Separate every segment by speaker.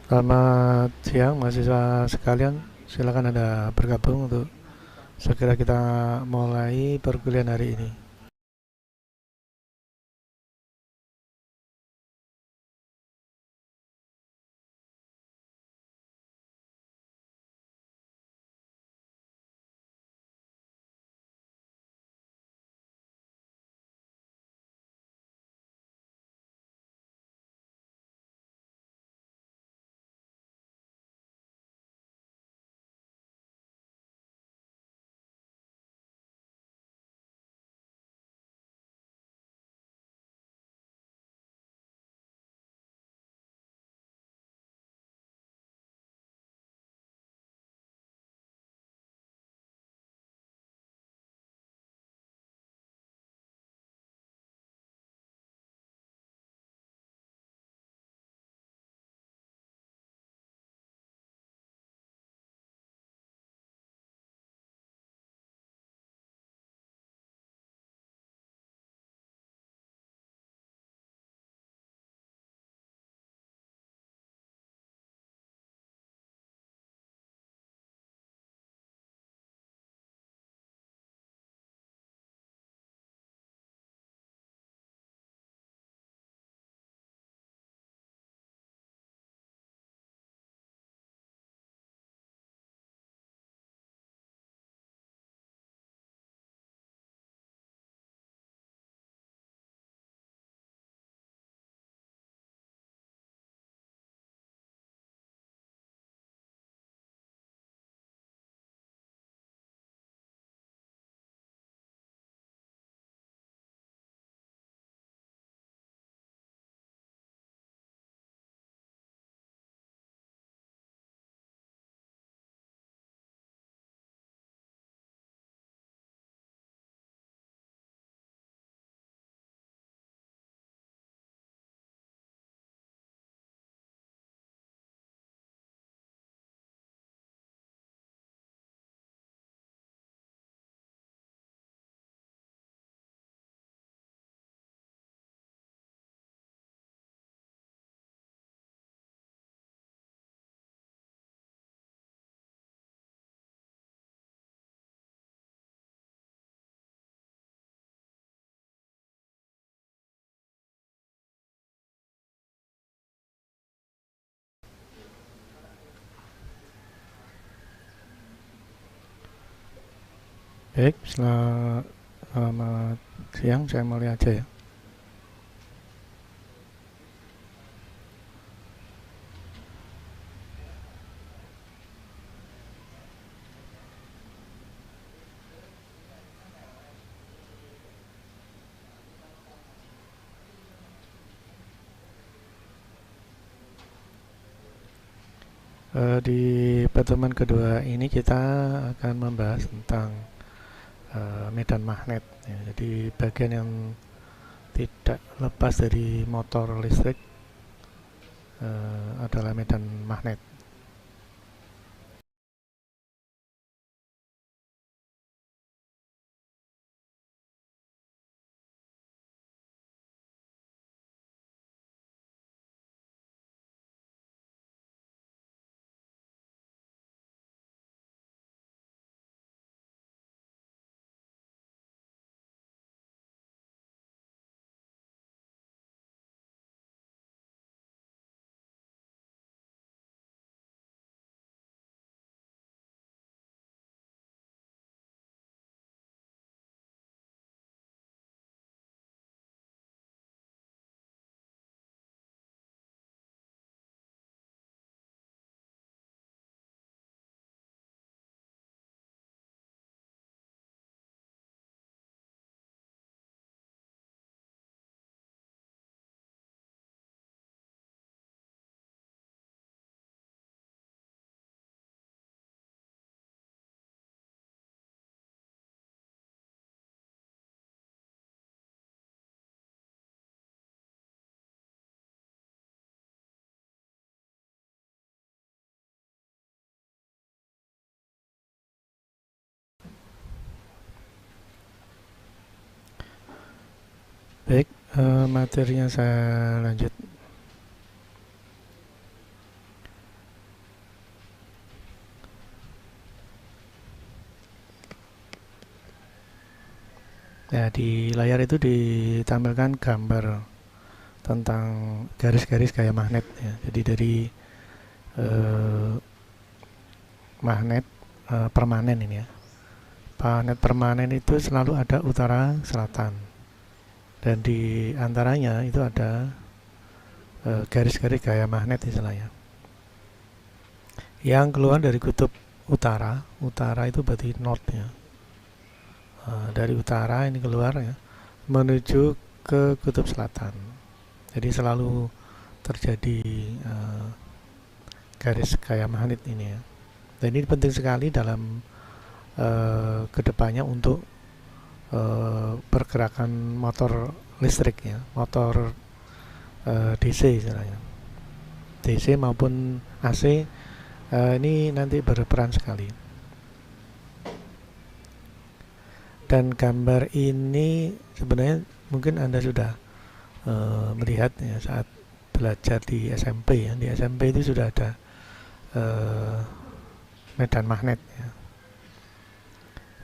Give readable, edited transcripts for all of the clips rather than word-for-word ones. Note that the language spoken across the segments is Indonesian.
Speaker 1: Selamat siang mahasiswa sekalian, silakan Anda bergabung untuk segera kita mulai perkuliahan hari ini. Baik, selamat siang, saya mulai aja ya. Di pertemuan kedua ini kita akan membahas tentang medan magnet. Ya, jadi bagian yang tidak lepas dari motor listrik adalah medan magnet. Baik, materinya saya lanjut. Ya, di layar itu ditampilkan gambar tentang garis-garis gaya magnet ya. Jadi dari magnet permanen ini ya. Magnet permanen itu selalu ada utara selatan, dan di antaranya itu ada garis-garis gaya magnet istilahnya yang keluar dari kutub utara. Utara itu berarti north ya. Dari utara ini keluar ya, menuju ke kutub selatan. Jadi selalu terjadi garis gaya magnet ini ya. Dan ini penting sekali dalam kedepannya untuk pergerakan motor listrik ya, motor DC istilahnya, DC maupun AC. Ini nanti berperan sekali. Dan gambar ini sebenarnya mungkin Anda sudah melihat ya saat belajar di SMP ya. Di SMP itu sudah ada medan magnet ya.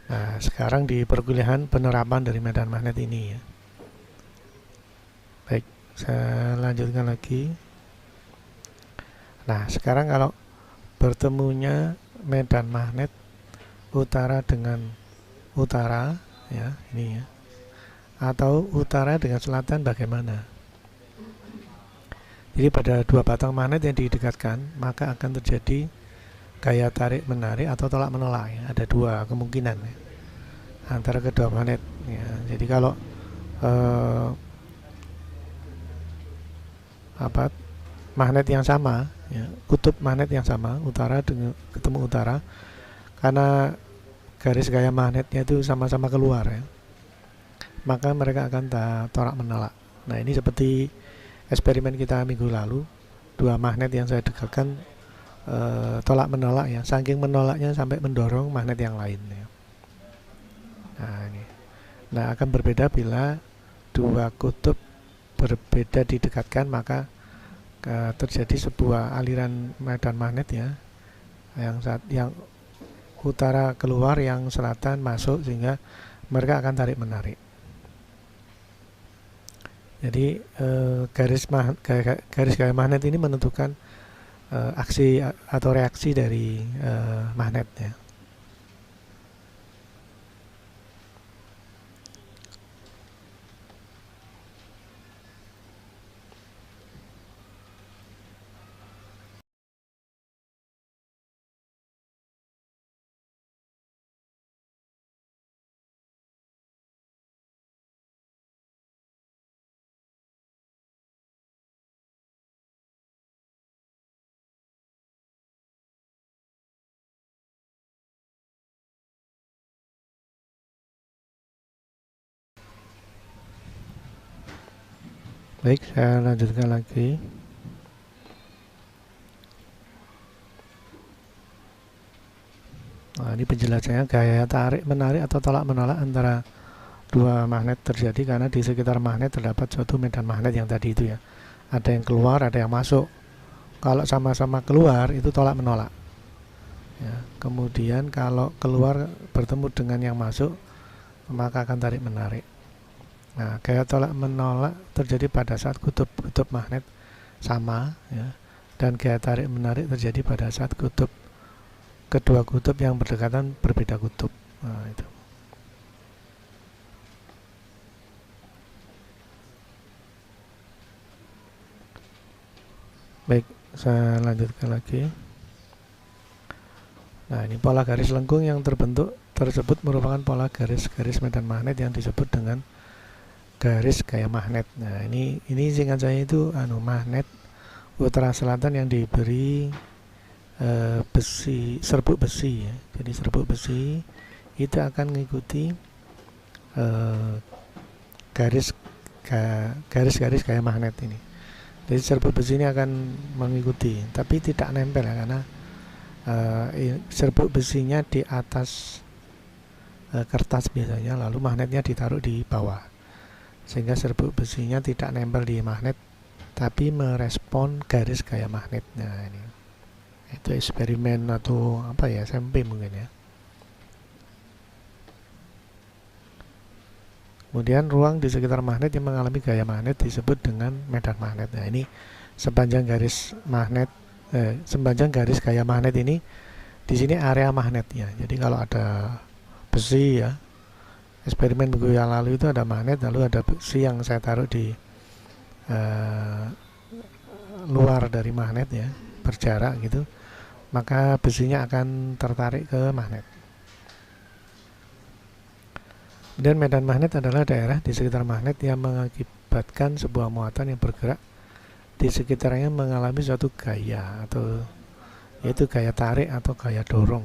Speaker 1: Nah, sekarang di perkuliahan penerapan dari medan magnet ini ya. Baik, saya lanjutkan lagi. Nah, sekarang kalau bertemunya medan magnet utara dengan utara ya, ini ya, atau utara dengan selatan bagaimana? Jadi pada dua batang magnet yang didekatkan, maka akan terjadi gaya tarik menarik atau tolak menolak ya. Ada dua kemungkinan ya, antara kedua magnet ya. Jadi kalau magnet yang sama ya, kutub magnet yang sama, utara dengan ketemu utara, karena garis gaya magnetnya itu sama-sama keluar ya, maka mereka akan tolak menolak. Nah, ini seperti eksperimen kita minggu lalu, dua magnet yang saya dekatkan tolak menolak ya, saking menolaknya sampai mendorong magnet yang lain ya. Nah, ini. Nah, akan berbeda bila dua kutub berbeda didekatkan, maka terjadi sebuah aliran medan magnet ya, yang utara keluar, yang selatan masuk, sehingga mereka akan tarik menarik. Jadi garis gaya magnet ini menentukan aksi atau reaksi dari magnet ya. Baik, saya lanjutkan lagi. Nah, ini penjelasannya, gaya tarik menarik atau tolak menolak antara dua magnet terjadi karena di sekitar magnet terdapat suatu medan magnet yang tadi itu ya. Ada yang keluar, ada yang masuk. Kalau sama-sama keluar itu tolak menolak. Ya, kemudian kalau keluar bertemu dengan yang masuk, maka akan tarik menarik. Nah, gaya tolak menolak terjadi pada saat kutub magnet sama ya, dan gaya tarik menarik terjadi pada saat kedua kutub yang berdekatan berbeda kutub. Nah, itu. Baik, saya lanjutkan lagi. Nah, ini pola garis lengkung yang terbentuk tersebut merupakan pola garis-garis medan magnet yang disebut dengan garis gaya magnet. Nah, ini singkat saya itu magnet utara selatan yang diberi serbuk besi ya. Jadi serbuk besi itu akan mengikuti garis-garis gaya magnet ini. Jadi serbuk besi ini akan mengikuti, tapi tidak nempel ya, karena serbuk besinya di atas kertas biasanya, lalu magnetnya ditaruh di bawah, sehingga serbuk besinya tidak nempel di magnet, tapi merespon garis gaya magnet. Nah, ini itu eksperimen atau apa ya, SMP mungkin ya. Kemudian ruang di sekitar magnet yang mengalami gaya magnet disebut dengan medan magnet. Nah, ini sepanjang garis magnet, sepanjang garis gaya magnet ini, di sini area magnetnya. Jadi kalau ada besi ya, eksperimen minggu yang lalu itu ada magnet, lalu ada besi yang saya taruh di luar dari magnet ya, berjarak gitu, maka besinya akan tertarik ke magnet. Dan medan magnet adalah daerah di sekitar magnet yang mengakibatkan sebuah muatan yang bergerak di sekitarnya mengalami suatu gaya, atau yaitu gaya tarik atau gaya dorong.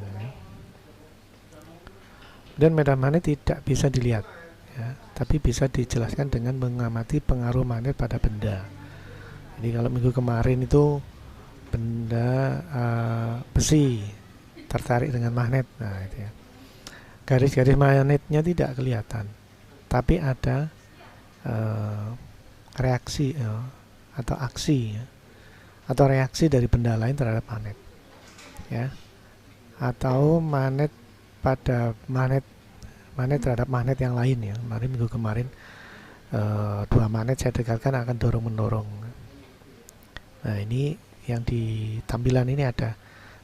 Speaker 1: Dan medan magnet tidak bisa dilihat ya, tapi bisa dijelaskan dengan mengamati pengaruh magnet pada benda. Jadi kalau minggu kemarin itu benda besi tertarik dengan magnet, nah itu ya, garis-garis magnetnya tidak kelihatan, tapi ada reaksi atau aksi ya, atau reaksi dari benda lain terhadap magnet ya, atau magnet pada magnet terhadap magnet yang lain ya. Minggu kemarin dua magnet saya dekatkan akan dorong mendorong. Nah, ini yang di tampilan ini ada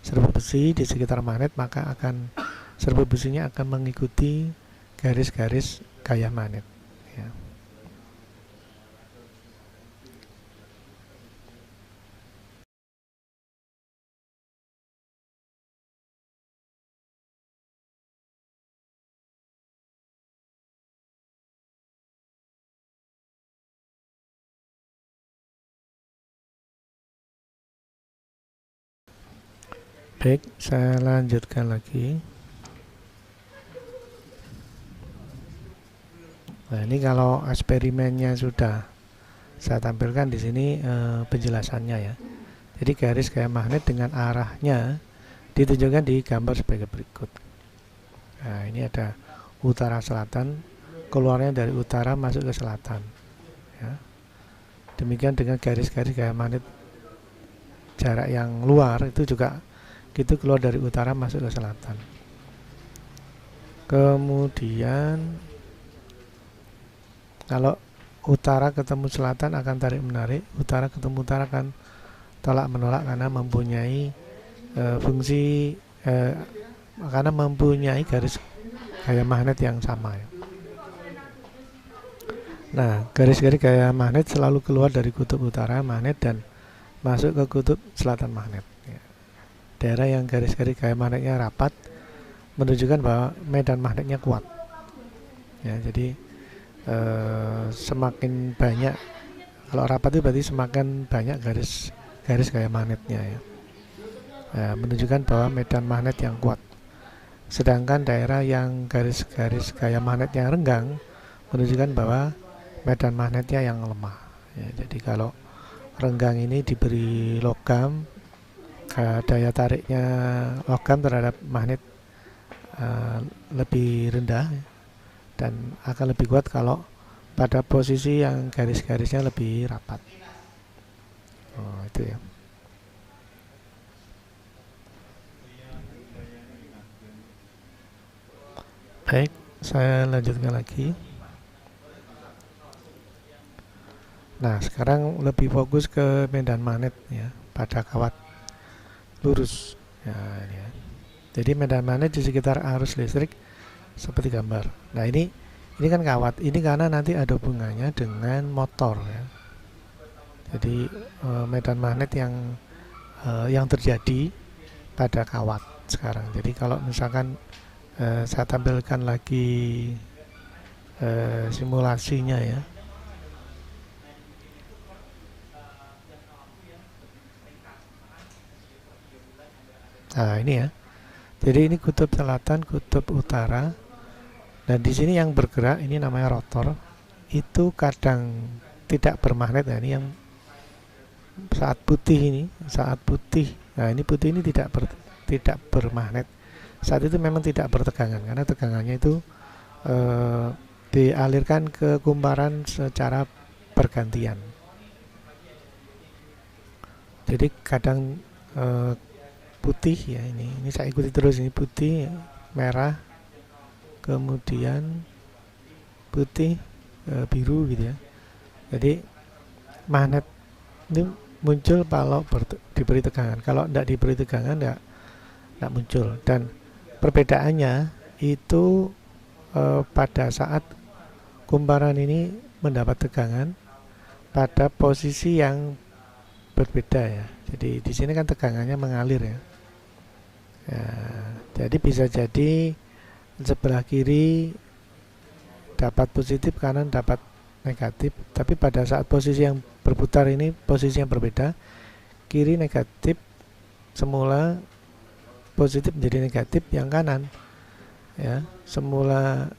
Speaker 1: serbu besi di sekitar magnet, maka akan serbu besinya akan mengikuti garis-garis gaya magnet ya. Baik, saya lanjutkan lagi. Nah, ini kalau eksperimennya sudah saya tampilkan di sini penjelasannya ya. Jadi garis gaya magnet dengan arahnya ditunjukkan di gambar sebagai berikut. Nah, ini ada utara selatan, keluarnya dari utara masuk ke selatan ya. Demikian dengan garis-garis gaya magnet jarak yang luar itu juga gitu, keluar dari utara masuk ke selatan. Kemudian kalau utara ketemu selatan akan tarik menarik, utara ketemu utara akan tolak menolak karena mempunyai fungsi karena mempunyai garis gaya magnet yang sama ya. Nah, garis-garis gaya magnet selalu keluar dari kutub utara magnet dan masuk ke kutub selatan magnet ya. Daerah yang garis-garis gaya magnetnya rapat menunjukkan bahwa medan magnetnya kuat ya. Jadi semakin banyak, kalau rapat itu berarti semakin banyak garis gaya magnetnya ya. Menunjukkan bahwa medan magnet yang kuat. Sedangkan daerah yang garis-garis gaya magnetnya renggang menunjukkan bahwa medan magnetnya yang lemah ya. Jadi kalau renggang ini diberi logam, daya tariknya logam terhadap magnet lebih rendah dan akan lebih kuat kalau pada posisi yang garis-garisnya lebih rapat. Itu ya. Baik, saya lanjutkan lagi. Nah, sekarang lebih fokus ke medan magnet ya pada kawat lurus ya, ini ya. Jadi medan magnet di sekitar arus listrik seperti gambar. Nah, ini kan kawat. Ini karena nanti ada hubungannya dengan motor ya. Jadi medan magnet yang terjadi pada kawat sekarang. Jadi kalau misalkan saya tampilkan lagi simulasinya ya. Nah, ini ya. Jadi ini kutub selatan, kutub utara. Dan di sini yang bergerak ini namanya rotor. Itu kadang tidak bermagnet. Nah, ini yang saat putih ini, saat putih. Nah, ini putih ini tidak bermagnet. Saat itu memang tidak bertegangan karena tegangannya itu dialirkan ke kumparan secara bergantian. Jadi kadang putih ya, ini saya ikuti terus, ini putih, merah, kemudian putih, biru gitu ya. Jadi magnet ini muncul kalau diberi tegangan. Kalau tidak diberi tegangan tidak muncul. Dan perbedaannya itu pada saat kumparan ini mendapat tegangan pada posisi yang berbeda ya. Jadi di sini kan tegangannya mengalir ya. Ya, jadi bisa jadi sebelah kiri dapat positif, kanan dapat negatif. Tapi pada saat posisi yang berputar ini posisi yang berbeda, kiri negatif semula positif menjadi negatif, yang kanan ya semula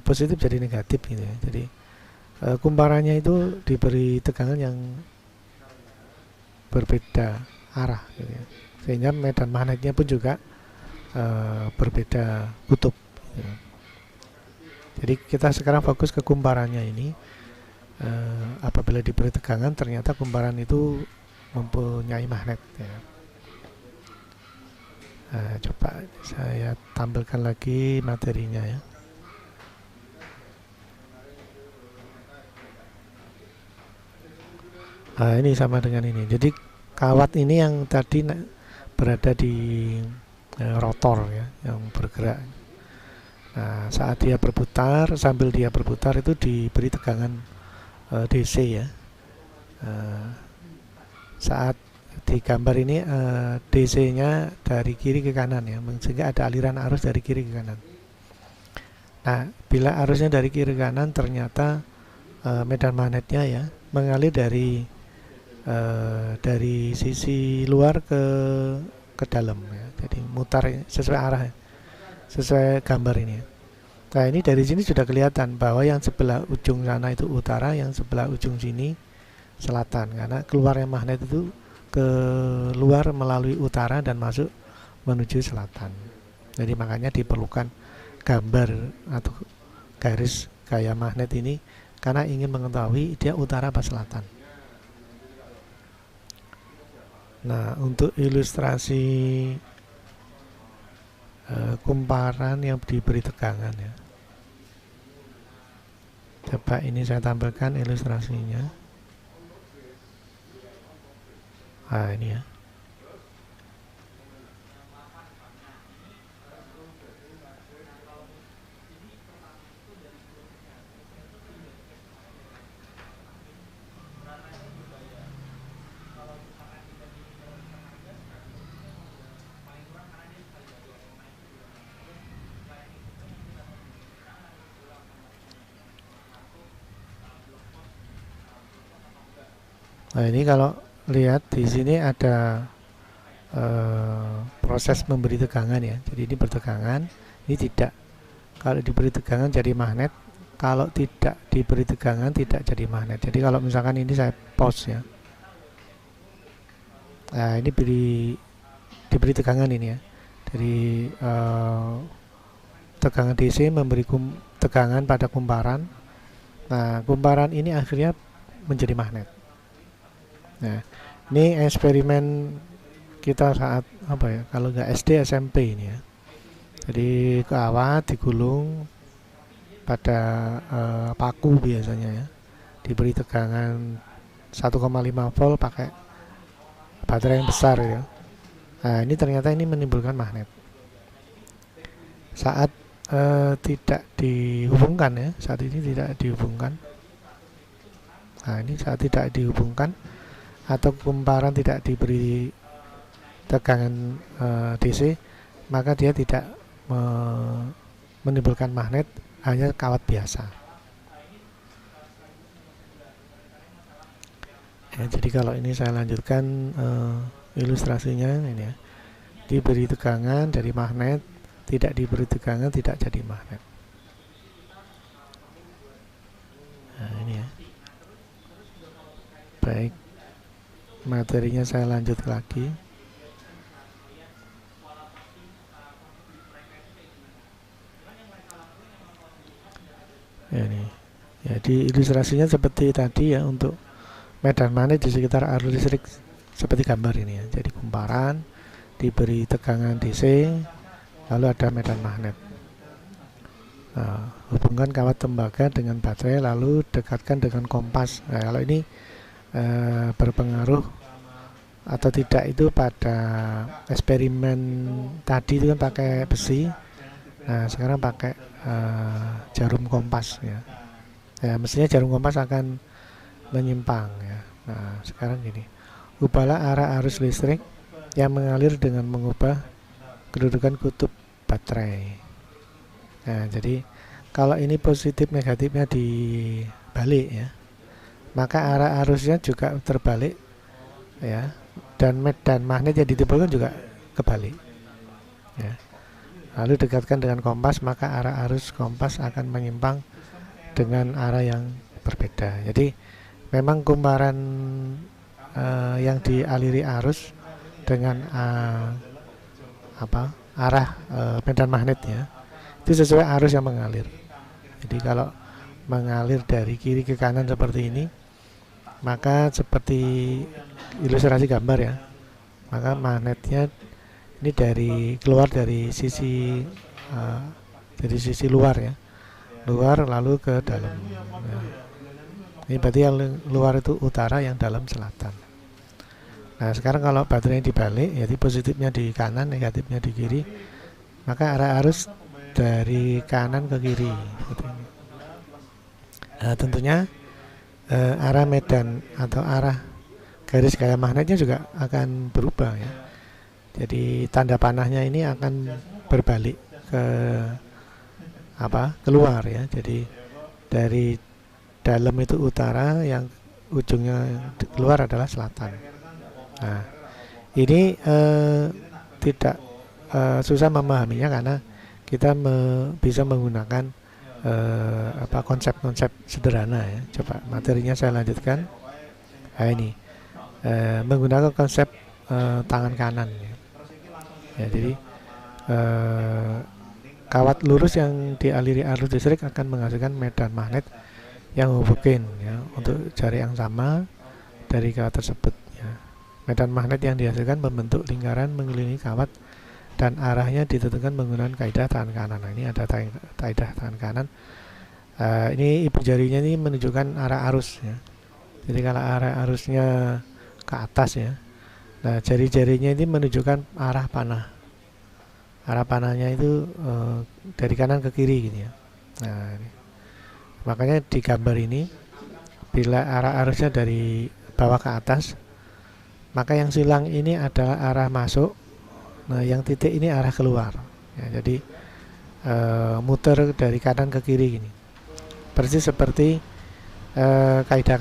Speaker 1: positif jadi negatif gitu ya. Jadi kumparannya itu diberi tegangan yang berbeda arah gitu ya. Sehingga medan magnetnya pun juga berbeda kutub gitu. Jadi kita sekarang fokus ke kumparannya ini. Apabila diberi tegangan ternyata kumparan itu mempunyai magnet ya. Coba saya tampilkan lagi materinya ya. Ini sama dengan ini. Jadi kawat ini yang tadi berada di rotor ya, yang bergerak. Nah, saat dia berputar, sambil dia berputar itu diberi tegangan DC ya. Saat di gambar ini DC-nya dari kiri ke kanan ya, sehingga ada aliran arus dari kiri ke kanan. Nah, bila arusnya dari kiri ke kanan, ternyata medan magnetnya ya mengalir dari sisi luar ke dalam ya. Jadi mutar sesuai arah, sesuai gambar ini ya. Nah, ini dari sini sudah kelihatan bahwa yang sebelah ujung sana itu utara, yang sebelah ujung sini selatan, karena keluarnya magnet itu keluar melalui utara dan masuk menuju selatan. Jadi makanya diperlukan gambar atau garis gaya magnet ini karena ingin mengetahui dia utara apa selatan. Nah, untuk ilustrasi kumparan yang diberi tegangan ya. Coba ini saya tampilkan ilustrasinya. Nah, ini ya. Nah, ini kalau lihat di sini ada proses memberi tegangan ya. Jadi ini bertegangan, ini tidak. Kalau diberi tegangan jadi magnet, kalau tidak diberi tegangan tidak jadi magnet. Jadi kalau misalkan ini saya pause ya. Nah, ini diberi tegangan ini ya. Dari tegangan DC memberi tegangan pada kumparan. Nah, kumparan ini akhirnya menjadi magnet. Nah, ini eksperimen kita saat apa ya? Kalau nggak SD, SMP ini ya. Jadi kawat digulung pada paku biasanya ya. Diberi tegangan 1,5 volt pakai baterai yang besar ya. Nah, ini ternyata ini menimbulkan magnet. Saat tidak dihubungkan ya, saat ini tidak dihubungkan. Nah, ini saat tidak dihubungkan atau kumparan tidak diberi tegangan DC, maka dia tidak menimbulkan magnet, hanya kawat biasa ya. Jadi kalau ini saya lanjutkan ilustrasinya ini ya, diberi tegangan dari magnet, tidak diberi tegangan tidak jadi magnet. Nah, ini ya. Baik, materinya saya lanjut lagi. Ya, ini. Jadi ilustrasinya seperti tadi ya, untuk medan magnet di sekitar arus listrik seperti gambar ini ya. Jadi kumparan diberi tegangan DC, lalu ada medan magnet. Hubungkan kawat tembaga dengan baterai lalu dekatkan dengan kompas. Nah, kalau ini berpengaruh atau tidak itu pada eksperimen tadi itu kan pakai besi. Nah, sekarang pakai jarum kompas ya. Ya, mestinya jarum kompas akan menyimpang ya. Nah, sekarang gini. Ubahlah arah arus listrik yang mengalir dengan mengubah kedudukan kutub baterai. Nah, jadi kalau ini positif negatifnya dibalik ya, maka arah arusnya juga terbalik ya, dan medan magnet yang ditimbulkan juga kebalik ya. Lalu dekatkan dengan kompas, maka arah arus kompas akan menyimpang dengan arah yang berbeda. Jadi memang kumparan yang dialiri arus dengan arah medan magnetnya itu sesuai arus yang mengalir. Jadi kalau mengalir dari kiri ke kanan seperti ini, maka seperti ilustrasi gambar ya, maka magnetnya ini keluar dari sisi luar ya, luar lalu ke dalam ya. Ini berarti yang luar itu utara, yang dalam selatan. Nah, sekarang kalau baterainya dibalik, jadi positifnya di kanan, negatifnya di kiri, maka arah arus dari kanan ke kiri seperti ini. Nah, tentunya arah medan atau arah garis gaya magnetnya juga akan berubah ya. Jadi tanda panahnya ini akan berbalik ke keluar ya. Jadi dari dalam itu utara, yang ujungnya keluar adalah selatan. Nah, ini tidak susah memahaminya karena kita bisa menggunakan konsep-konsep sederhana ya. Coba materinya saya lanjutkan. Nah, ini menggunakan konsep tangan kanan ya. Ya, jadi kawat lurus yang dialiri arus listrik akan menghasilkan medan magnet yang homogen ya, untuk jarak yang sama dari kawat tersebut ya. Medan magnet yang dihasilkan membentuk lingkaran mengelilingi kawat dan arahnya ditentukan menggunakan kaidah tangan kanan. Nah, ini ada kaidah tangan kanan. Ini ibu jarinya ini menunjukkan arah arus ya. Jadi kalau arah arusnya ke atas ya, nah jari-jarinya ini menunjukkan arah panah. Arah panahnya itu dari kanan ke kiri gitu ya. Nah, ini. Makanya di gambar ini, bila arah arusnya dari bawah ke atas, maka yang silang ini adalah arah masuk. Nah, yang titik ini arah keluar ya, jadi muter dari kanan ke kiri gini, persis seperti kaidah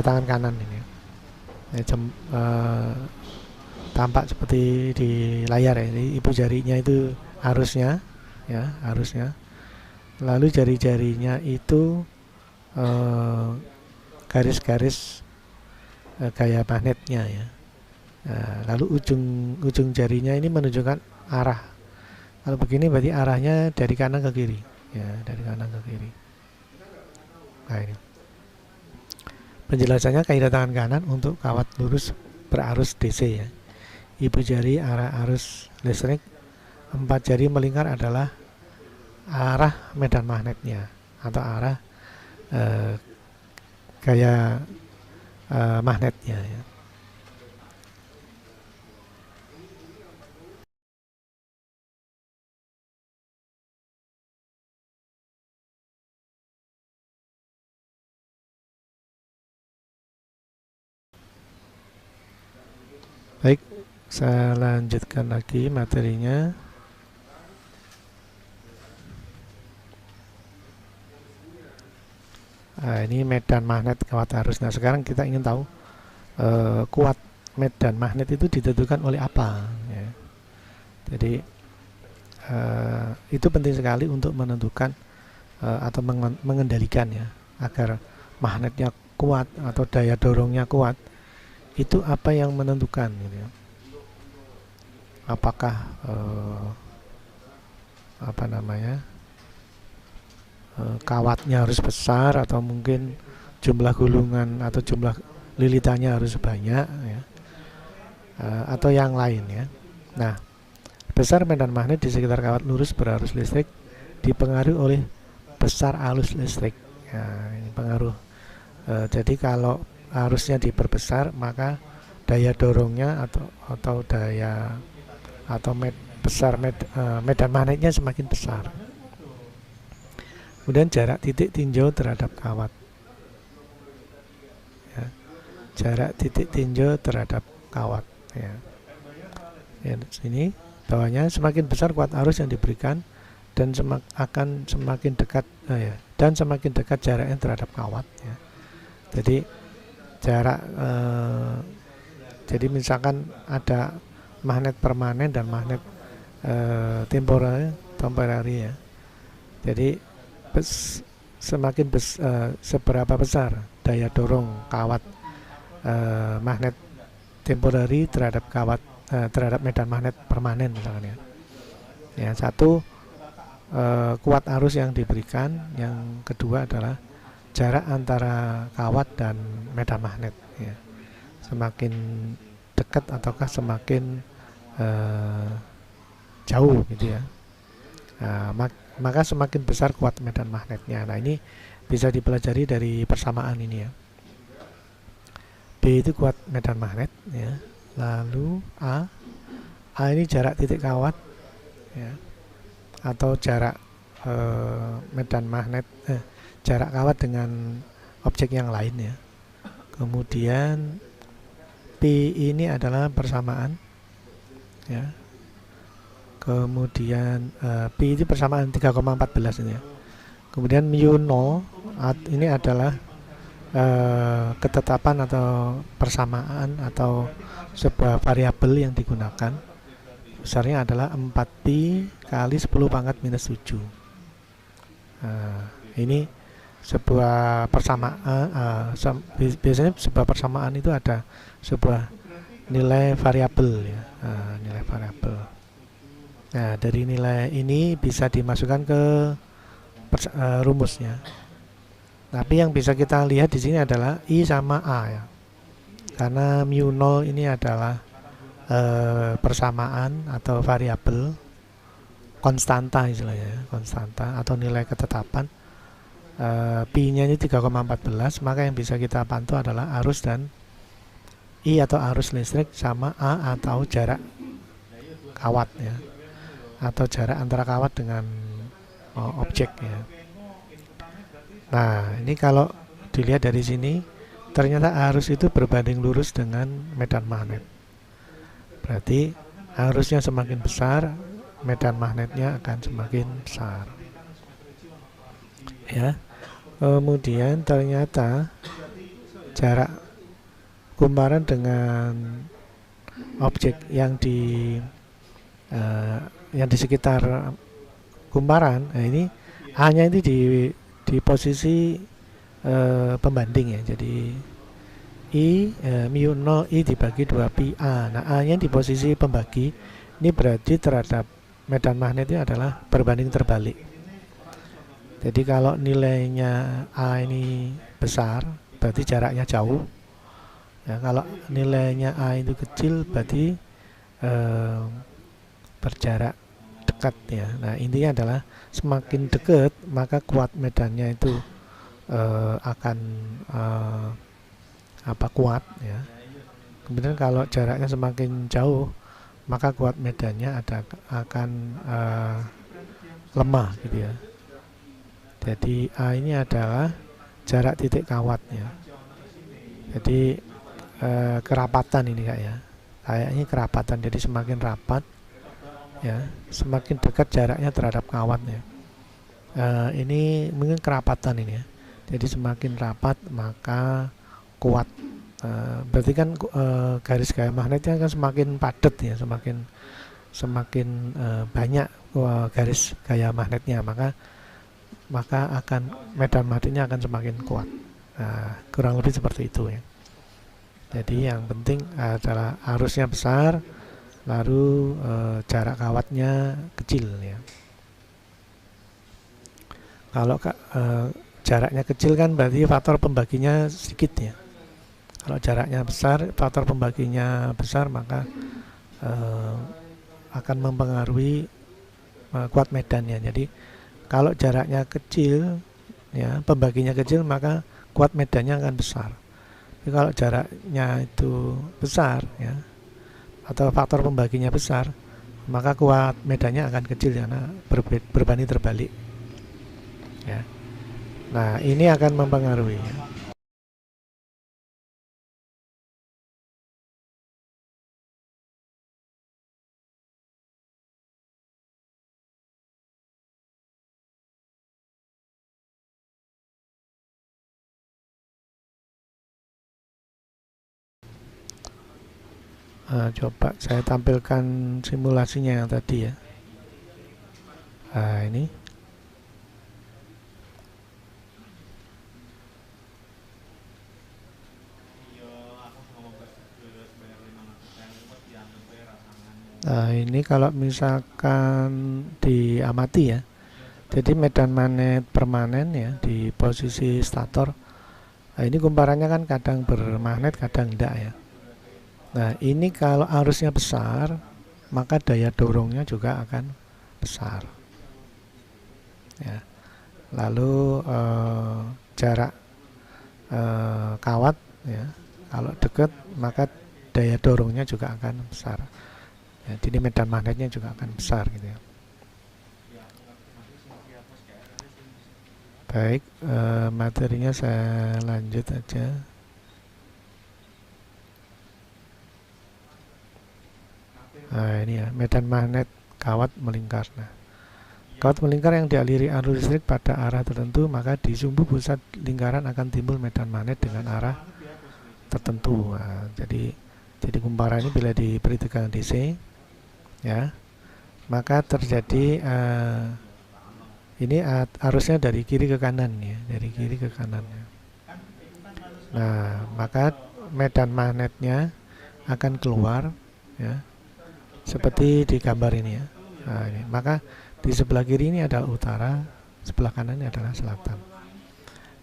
Speaker 1: tangan kanan ini ya, tampak seperti di layar ya. Jadi ibu jarinya itu arusnya ya, lalu jari-jarinya itu garis-garis gaya magnetnya ya. Nah, lalu ujung jarinya ini menunjukkan arah. Kalau begini berarti arahnya dari kanan ke kiri ya, dari kanan ke kiri. Nah, ini penjelasannya kaidah tangan kanan untuk kawat lurus berarus DC ya. Ibu jari arah arus listrik, 4 jari melingkar adalah arah medan magnetnya atau arah gaya magnetnya ya. Baik, saya lanjutkan lagi materinya. Nah, ini medan magnet kawat arus. Nah, sekarang kita ingin tahu kuat medan magnet itu ditentukan oleh apa ya. Jadi itu penting sekali untuk menentukan atau mengendalikan ya, agar magnetnya kuat atau daya dorongnya kuat. Itu apa yang menentukan gitu ya. Apakah kawatnya harus besar, atau mungkin jumlah gulungan atau jumlah lilitannya harus banyak ya, atau yang lain ya. Nah, besar medan magnet di sekitar kawat lurus berarus listrik dipengaruhi oleh besar arus listrik. Nah, ini pengaruh. Jadi kalau arusnya diperbesar, maka daya dorongnya atau daya atau medan magnetnya semakin besar. Kemudian jarak titik tinjau terhadap kawat. Ya, jarak titik tinjau terhadap kawat. Ya, sini bawahnya semakin besar kuat arus yang diberikan dan akan semakin dekat dan semakin dekat jaraknya terhadap kawat. Ya. Jadi jarak jadi misalkan ada magnet permanen dan magnet temporary ya. Jadi seberapa besar daya dorong kawat magnet temporary terhadap kawat terhadap medan magnet permanen misalkan ya. Ya, satu kuat arus yang diberikan, yang kedua adalah jarak antara kawat dan medan magnet ya. Semakin dekat ataukah semakin jauh gitu ya. Maka semakin besar kuat medan magnetnya. Nah, ini bisa dipelajari dari persamaan ini ya. B itu kuat medan magnet ya. Lalu A ini jarak titik kawat ya, atau jarak medan magnet jarak kawat dengan objek yang lain ya. Kemudian P ini adalah persamaan ya. Kemudian P itu persamaan 3,14 ini ya. Kemudian mu 0 ini adalah ketetapan atau persamaan atau sebuah variabel yang digunakan. Besarnya adalah 4pi kali 10 pangkat minus 7. Ini sebuah persamaan, biasanya sebuah persamaan itu ada sebuah nilai variabel ya, nilai variabel. Nah, dari nilai ini bisa dimasukkan ke rumusnya. Tapi yang bisa kita lihat di sini adalah I sama A ya. Karena mu 0 ini adalah persamaan atau variabel konstanta istilahnya, konstanta atau nilai ketetapan. Pi-nya ini 3,14, maka yang bisa kita pantau adalah arus dan I atau arus listrik sama A atau jarak kawat ya, atau jarak antara kawat dengan objek ya. Nah, ini kalau dilihat dari sini, ternyata arus itu berbanding lurus dengan medan magnet. Berarti arusnya semakin besar, medan magnetnya akan semakin besar. Ya. Kemudian ternyata jarak kumparan dengan objek yang di sekitar kumparan, nah ini A-nya ini di posisi pembanding ya. Jadi I mu 0 I dibagi 2pi A. Nah, A-nya di posisi pembagi. Ini berarti terhadap medan magnetnya adalah berbanding terbalik. Jadi kalau nilainya A ini besar, berarti jaraknya jauh. Ya, kalau nilainya A itu kecil, berarti berjarak dekat ya. Nah, intinya adalah semakin dekat, maka kuat medannya itu akan kuat ya. Kemudian kalau jaraknya semakin jauh, maka kuat medannya akan lemah gitu ya. Jadi A ini adalah jarak titik kawatnya. Jadi kerapatan ini kayaknya kerapatan. Jadi semakin rapat ya, semakin dekat jaraknya terhadap kawatnya. Ini mungkin kerapatan ini ya. Jadi semakin rapat maka kuat. Berarti kan garis gaya magnetnya kan semakin padat ya, semakin banyak garis gaya magnetnya, maka akan medan magnetnya akan semakin kuat. Nah, kurang lebih seperti itu ya. Jadi yang penting adalah arusnya besar, lalu jarak kawatnya kecil ya. Kalau jaraknya kecil kan berarti faktor pembaginya sedikit ya. Kalau jaraknya besar, faktor pembaginya besar, maka akan mempengaruhi kuat medannya. Jadi Kalau jaraknya kecil, ya pembaginya kecil, maka kuat medannya akan besar. Tapi kalau jaraknya itu besar, ya, atau faktor pembaginya besar, maka kuat medannya akan kecil karena berbanding terbalik. Ya. Nah, ini akan mempengaruhi. Ya. Coba saya tampilkan simulasinya yang tadi ya. Ini. Ini kalau misalkan diamati ya. Jadi medan magnet permanen ya di posisi stator. Ini kumparannya kan kadang bermagnet, kadang enggak ya. Nah, ini kalau arusnya besar, maka daya dorongnya juga akan besar. Ya. Lalu jarak kawat ya, kalau dekat maka daya dorongnya juga akan besar. Ya, jadi medan magnetnya juga akan besar gitu ya. Baik, materinya saya lanjut aja. Nah, ini ya, medan magnet kawat melingkar. Nah, kawat melingkar yang dialiri arus listrik pada arah tertentu, maka di sumbu pusat lingkaran akan timbul medan magnet dengan arah tertentu. Nah, jadi kumparan ini bila diberi tegangan DC, ya, maka terjadi ini arusnya dari kiri ke kanan ya, dari kiri ke kanan. Nah, maka medan magnetnya akan keluar ya, seperti di gambar ini ya. Nah, ini. Maka di sebelah kiri ini adalah utara, sebelah kanan ini adalah selatan.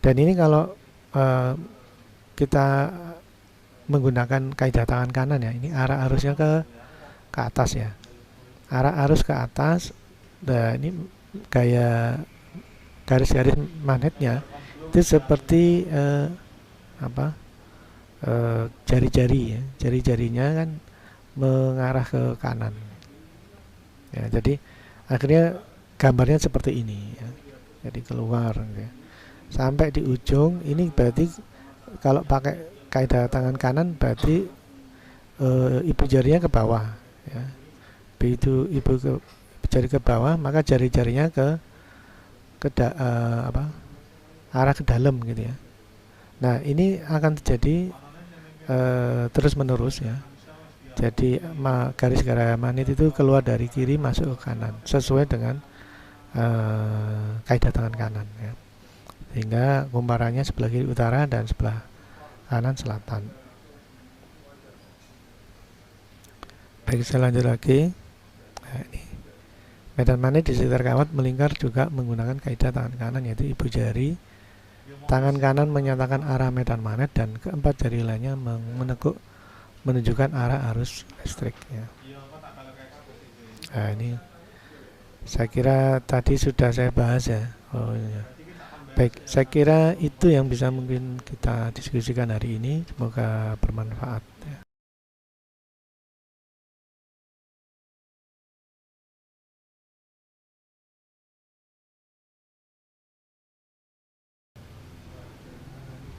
Speaker 1: Dan ini kalau kita menggunakan kaidah tangan kanan ya, ini arah arusnya ke atas ya. Arah arus ke atas, nah ini gaya garis-garis magnetnya itu seperti jari-jari ya, jari-jarinya kan mengarah ke kanan ya, jadi akhirnya gambarnya seperti ini ya. Jadi keluar ya. Sampai di ujung ini berarti kalau pakai kaidah tangan kanan berarti ibu jarinya ke bawah ya. Begitu ibu jari ke bawah, maka jari-jarinya arah ke dalam gitu ya. Nah, ini akan terjadi terus menerus ya. Jadi garis-garis magnet itu keluar dari kiri masuk ke kanan sesuai dengan kaidah tangan kanan ya. Sehingga kumparannya sebelah kiri utara dan sebelah kanan selatan. Baik, saya lanjut lagi. Nah, ini medan magnet di sekitar kawat melingkar juga menggunakan kaidah tangan kanan, yaitu ibu jari tangan kanan menyatakan arah medan magnet dan keempat jari lainnya menekuk menunjukkan arah arus listrik ya. Nah, ini saya kira tadi sudah saya bahas ya. Oh iya. Baik, saya kira itu yang bisa mungkin kita diskusikan hari ini. Semoga bermanfaat ya.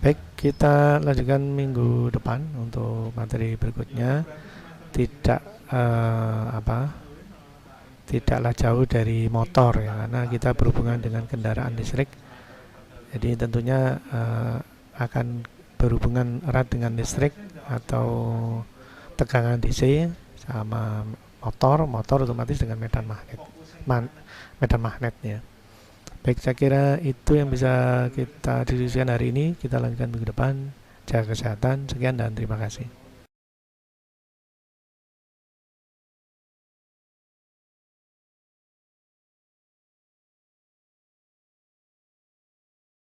Speaker 1: Baik, kita lanjutkan minggu depan untuk materi berikutnya. Tidaklah jauh dari motor ya, karena kita berhubungan dengan kendaraan listrik. Jadi tentunya akan berhubungan erat dengan listrik atau tegangan DC sama motor otomatis dengan medan magnetnya. Baik, saya kira itu yang bisa kita diskusikan hari ini. Kita lanjutkan minggu depan. Jaga kesehatan. Sekian dan terima kasih.